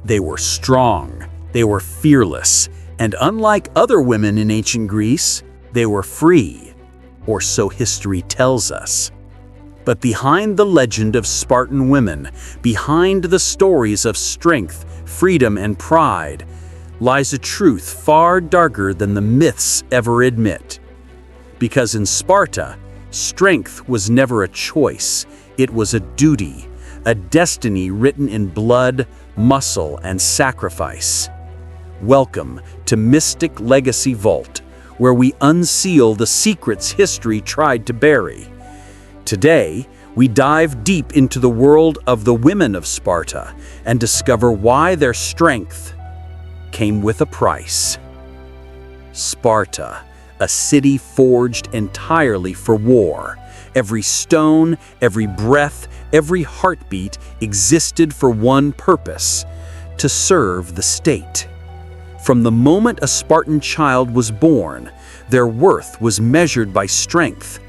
They were strong, they were fearless, and unlike other women in ancient Greece, they were free, or so history tells us. But behind the legend of Spartan women, behind the stories of strength, freedom, and pride, lies a truth far darker than the myths ever admit. Because in Sparta, strength was never a choice, it was a duty, a destiny written in blood, muscle, and sacrifice. Welcome to Mystic Legacy Vault, where we unseal the secrets history tried to bury. Today, we dive deep into the world of the women of Sparta and discover why their strength came with a price. Sparta, a city forged entirely for war. Every stone, every breath, every heartbeat existed for one purpose: to serve the state. From the moment a Spartan child was born, their worth was measured by strength.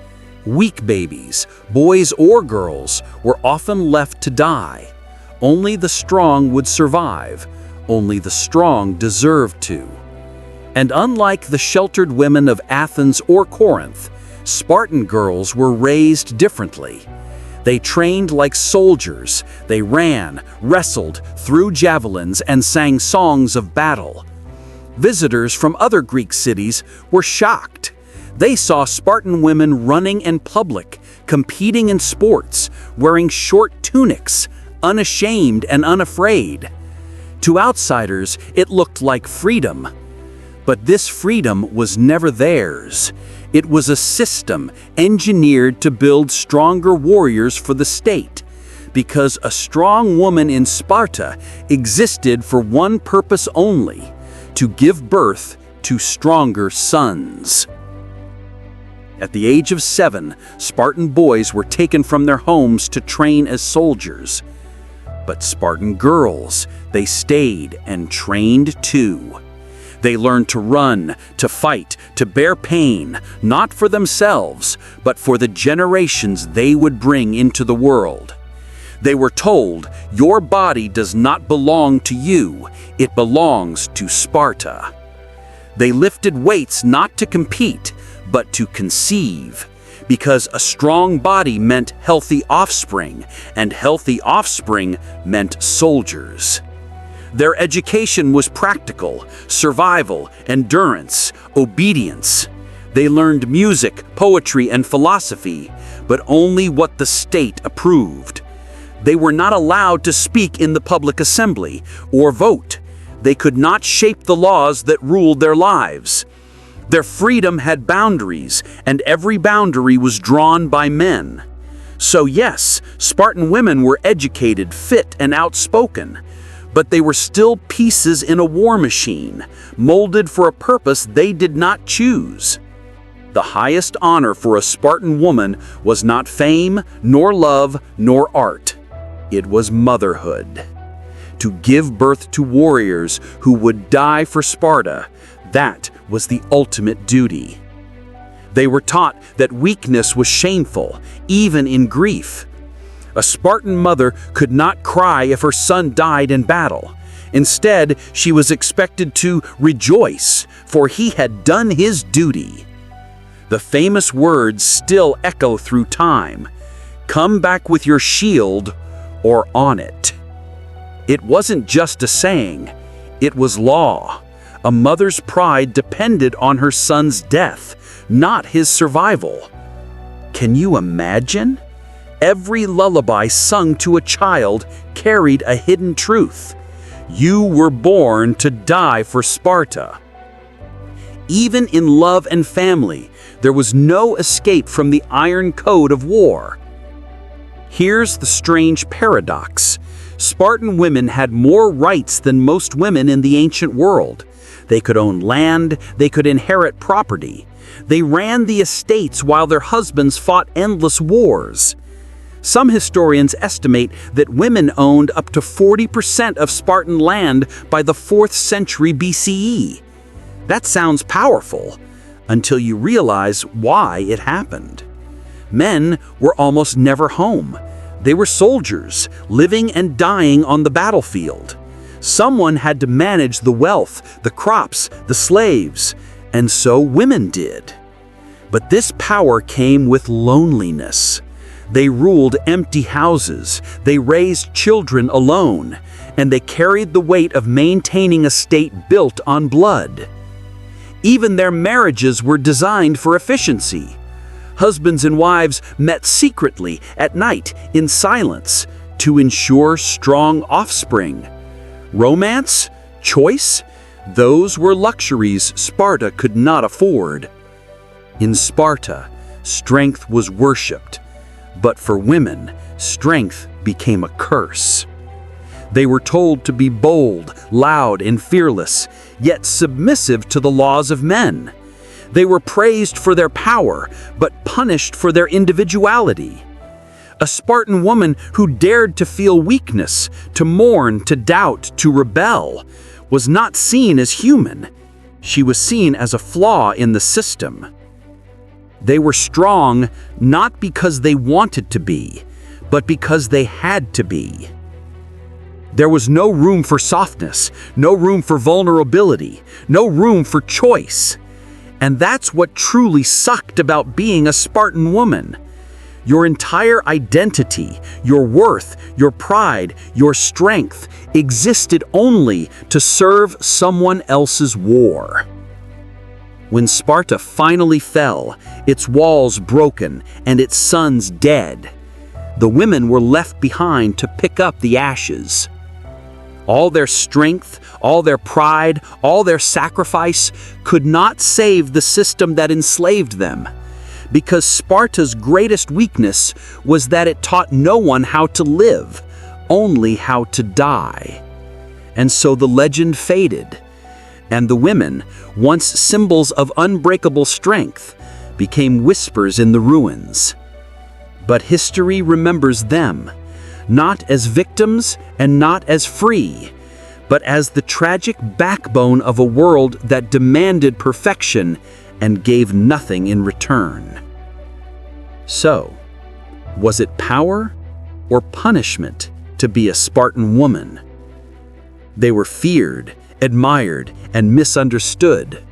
Weak babies, boys or girls, were often left to die. Only the strong would survive. Only the strong deserved to. And unlike the sheltered women of Athens or Corinth, Spartan girls were raised differently. They trained like soldiers. They ran, wrestled, threw javelins, and sang songs of battle. Visitors from other Greek cities were shocked. They saw Spartan women running in public, competing in sports, wearing short tunics, unashamed and unafraid. To outsiders, it looked like freedom. But this freedom was never theirs. It was a system engineered to build stronger warriors for the state, because a strong woman in Sparta existed for one purpose only: to give birth to stronger sons. At the age of 7, Spartan boys were taken from their homes to train as soldiers. But Spartan girls, they stayed and trained too. They learned to run, to fight, to bear pain, not for themselves, but for the generations they would bring into the world. They were told, "Your body does not belong to you, it belongs to Sparta." They lifted weights not to compete, but to conceive, because a strong body meant healthy offspring, and healthy offspring meant soldiers. Their education was practical: survival, endurance, obedience. They learned music, poetry, and philosophy, but only what the state approved. They were not allowed to speak in the public assembly or vote. They could not shape the laws that ruled their lives. Their freedom had boundaries, and every boundary was drawn by men. So yes, Spartan women were educated, fit, and outspoken, but they were still pieces in a war machine, molded for a purpose they did not choose. The highest honor for a Spartan woman was not fame, nor love, nor art. It was motherhood. To give birth to warriors who would die for Sparta, that was the ultimate duty. They were taught that weakness was shameful, even in grief. A Spartan mother could not cry if her son died in battle. Instead, she was expected to rejoice, for he had done his duty. The famous words still echo through time: "Come back with your shield, or on it." It wasn't just a saying, it was law. A mother's pride depended on her son's death, not his survival. Can you imagine? Every lullaby sung to a child carried a hidden truth: you were born to die for Sparta. Even in love and family, there was no escape from the iron code of war. Here's the strange paradox: Spartan women had more rights than most women in the ancient world. They could own land, they could inherit property. They ran the estates while their husbands fought endless wars. Some historians estimate that women owned up to 40% of Spartan land by the 4th century BCE. That sounds powerful, until you realize why it happened. Men were almost never home. They were soldiers, living and dying on the battlefield. Someone had to manage the wealth, the crops, the slaves, and so women did. But this power came with loneliness. They ruled empty houses, they raised children alone, and they carried the weight of maintaining a state built on blood. Even their marriages were designed for efficiency. Husbands and wives met secretly at night in silence to ensure strong offspring. Romance? Choice? Those were luxuries Sparta could not afford. In Sparta, strength was worshipped, but for women, strength became a curse. They were told to be bold, loud, and fearless, yet submissive to the laws of men. They were praised for their power, but punished for their individuality. A Spartan woman who dared to feel weakness, to mourn, to doubt, to rebel, was not seen as human. She was seen as a flaw in the system. They were strong not because they wanted to be, but because they had to be. There was no room for softness, no room for vulnerability, no room for choice. And that's what truly sucked about being a Spartan woman. Your entire identity, your worth, your pride, your strength existed only to serve someone else's war. When Sparta finally fell, its walls broken and its sons dead, the women were left behind to pick up the ashes. All their strength, all their pride, all their sacrifice could not save the system that enslaved them, because Sparta's greatest weakness was that it taught no one how to live, only how to die. And so the legend faded, and the women, once symbols of unbreakable strength, became whispers in the ruins. But history remembers them, not as victims and not as free, but as the tragic backbone of a world that demanded perfection and gave nothing in return. So, was it power or punishment to be a Spartan woman? They were feared, admired, and misunderstood.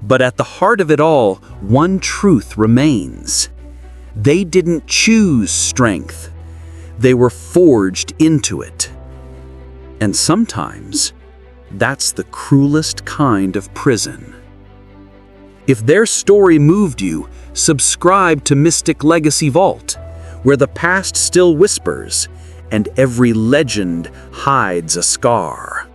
But at the heart of it all, one truth remains. They didn't choose strength. They were forged into it. And sometimes, that's the cruelest kind of prison. If their story moved you, subscribe to Mystic Legacy Vault, where the past still whispers, and every legend hides a scar.